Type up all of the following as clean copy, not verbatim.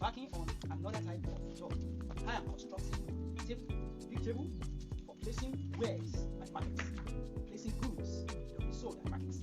embarking on another type of job. I am constructing big table for placing wares at markets, placing goods that will be sold at markets.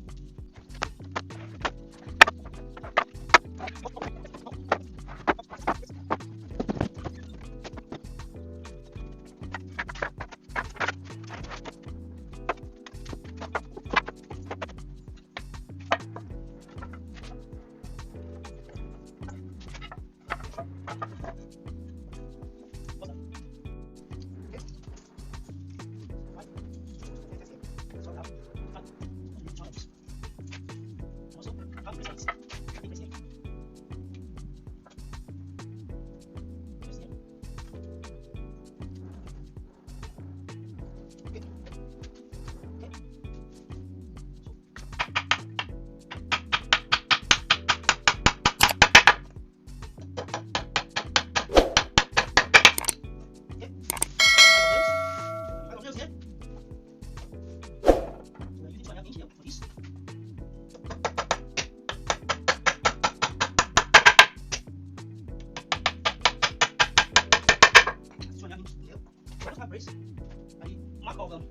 Mark of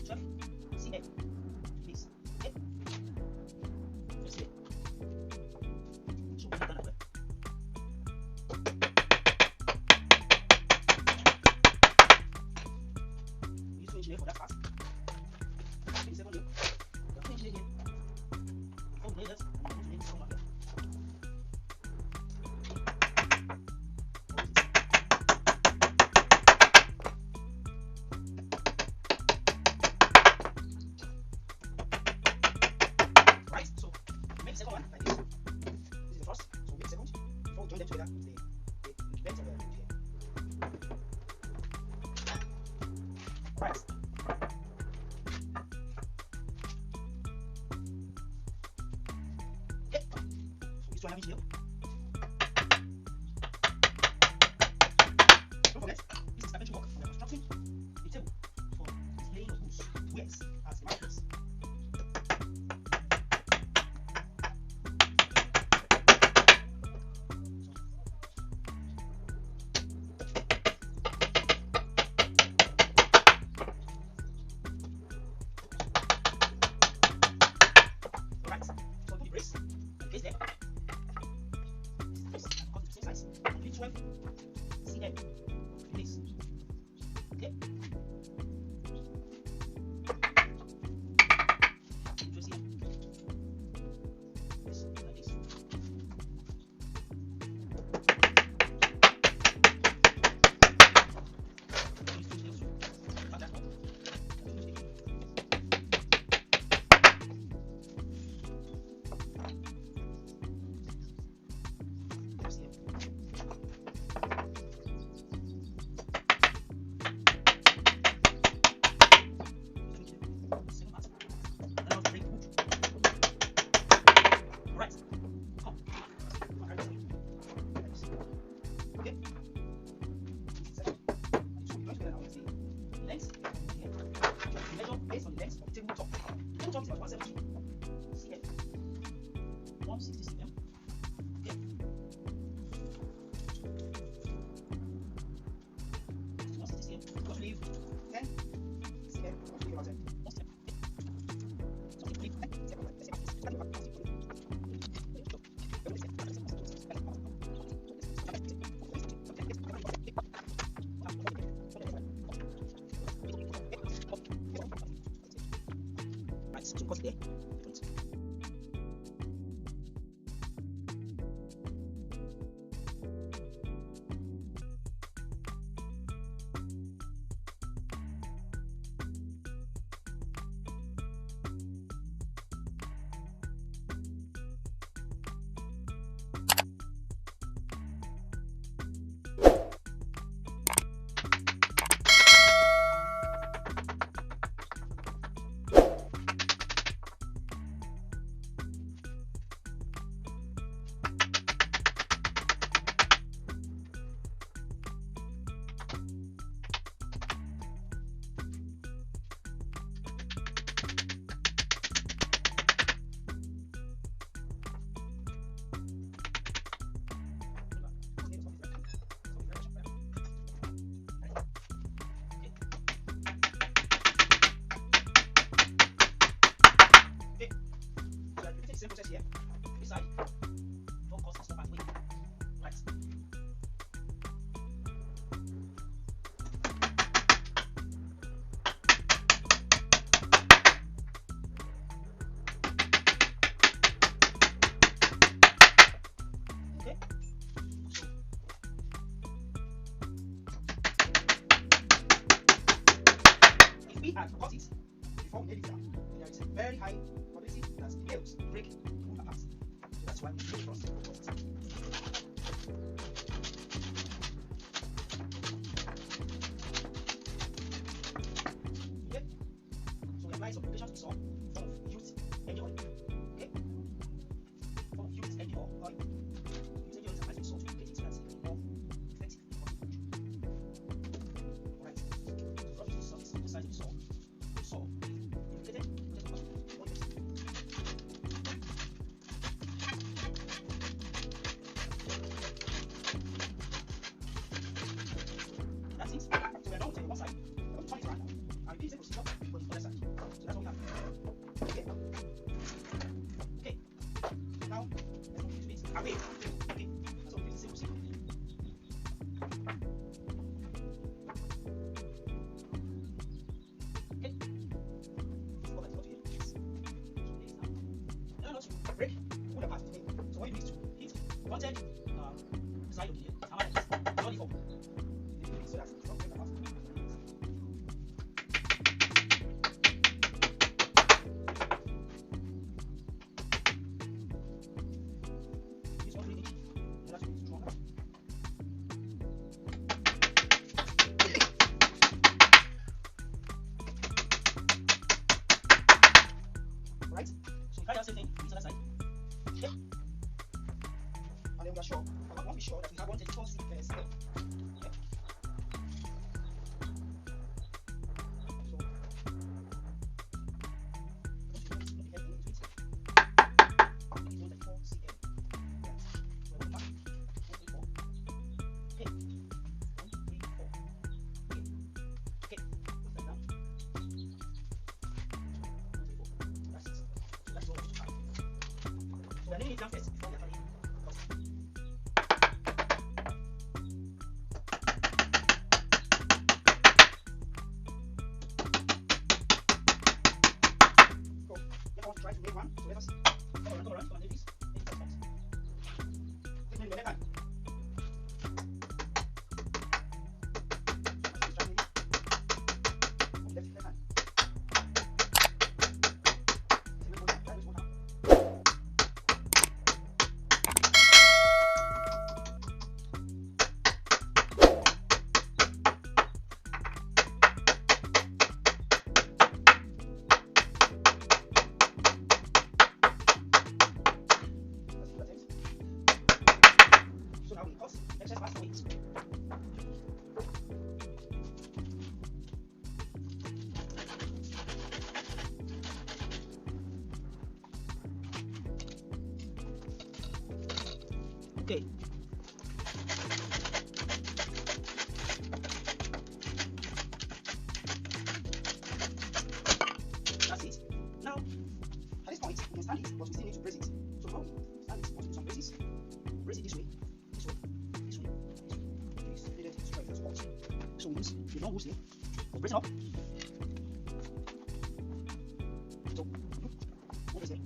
12 CF, please. Okay. Just here. So we're done that way. We use 2 engineer for that part. 27 here. 2 engineer here. 4 layers. And 2 engineer from here. Second one like this. This is the first, so we make the second. Before we join them together, the bends of the here. Right. Okay. So this one having here. Don't forget, this is carpentry work. We are constructing the table for displaying of goods, wares as the marketplace. Right, so put the brace, place there. left here. This side. Don't cut a small part away. Right. Okay. If we had cut it before we made it down, there is a very high probability that the nails break and move apart. So that's why we need to cross the cut it. Okay. So we apply some lubrication to the saw in form of used engine oil. Okay. In form of used engine oil. Used engine oil is applied to the saw to irrigate it so that it will be more effective in cutting the wood. Alright. So rub it to the surface of the side of the saw. The saw irrigated, the muscle, more effective. That's it. So we're done with the one side. We're going to turn it around now and repeat the same procedure for the other side. So that's what we have. Okay. Okay. Now let's move into it. Away. Okay. That's what we do the same procedure. Okay. This is what I got here. Yes. So this now. Now not to break wood apart today. So what you do is to hit the wanted side of the hammer like this. Not the form. So that's not break apart. This one really and that's really strong. Right? So we carry out the same thing on this other side. Okay? And then we are sure, I want to be sure that we have 134 scale. Okay? So, once you get into it, it's 134 cm. Right. So we're going back. 134. Okay. 134. Okay. Okay. Put that down. 134. That's it. So that's all we have. So we're laying it down first before we actually cut it. So if I want to try to make one, so let us come around, make this. Make it first. Take maybe your left hand. So try maybe from left hand. So maybe try this one now. So now we cut excess parts away. Okay. That's it. Now, at this point, we can stand it, but we still need to brace it. So how we stand it, we want to do some braces. Brace it this way, this way, this way, this way. Please, needed to strike the spot. So we use the long hose here. We'll brace it up. So, hold this there.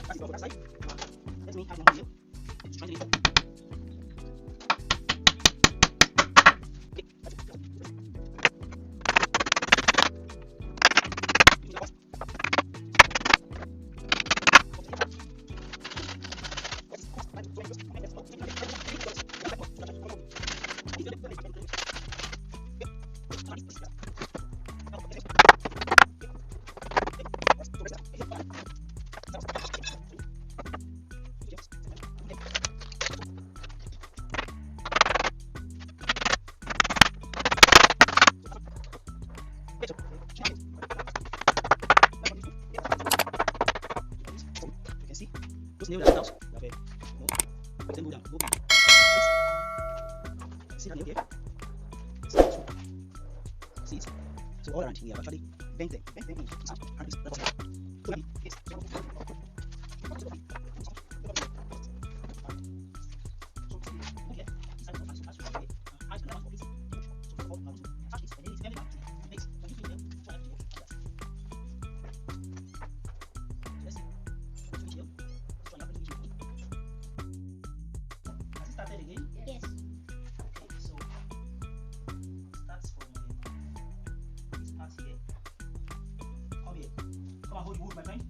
That's it for that side. Let me have one more here. Strengthen it up. Hecho. You can see those nails are out. They are very, go down, go down. See that nail here? See it? So all around we have actually bent them in. And this that's it. So maybe yes. Started again? Yes. Okay, so starts from this part here. Come here. Come and hold the wood, my friend.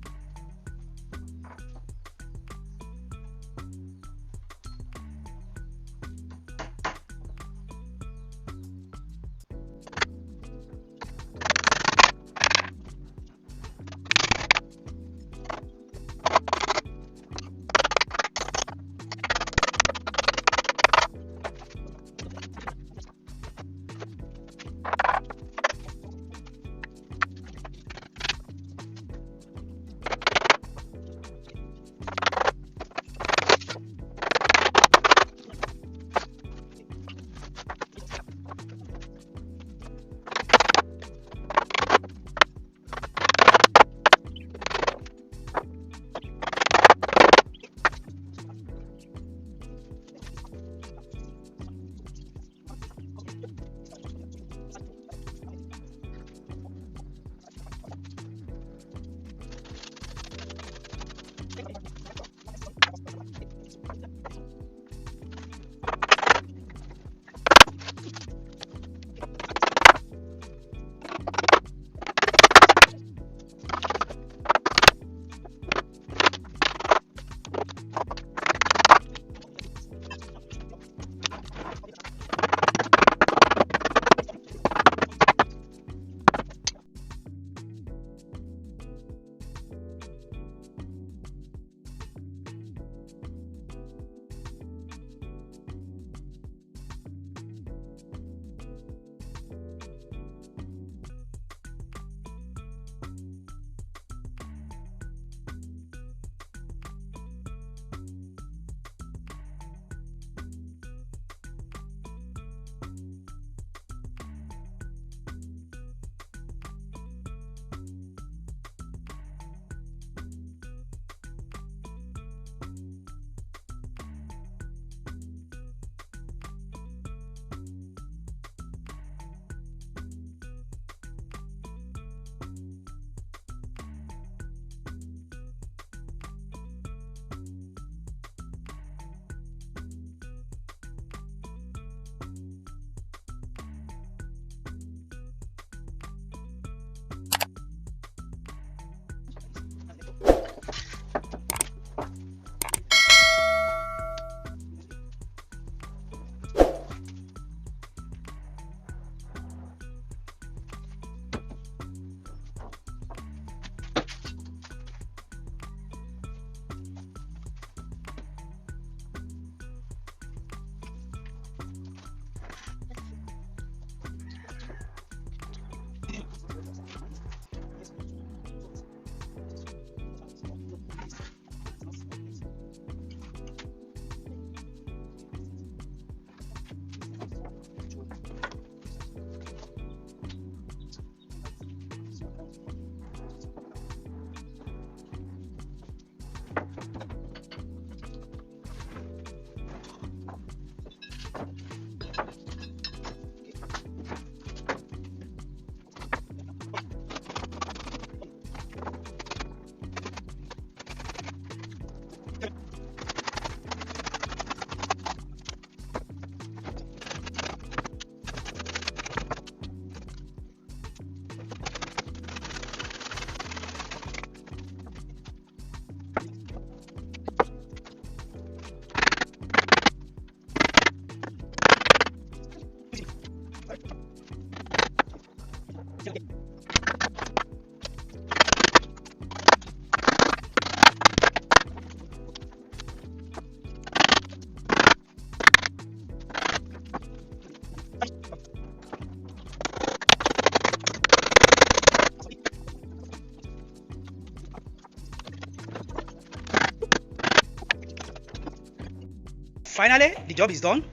Finally, the job is done.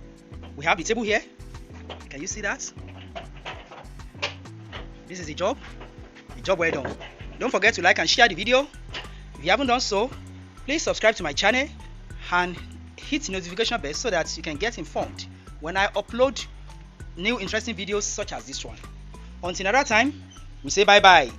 We have the table here. Can you see that? This is the job. The job well done. Don't forget to like and share the video. If you haven't done so, please subscribe to my channel and hit the notification bell so that you can get informed when I upload new interesting videos such as this one. Until another time, we say bye bye.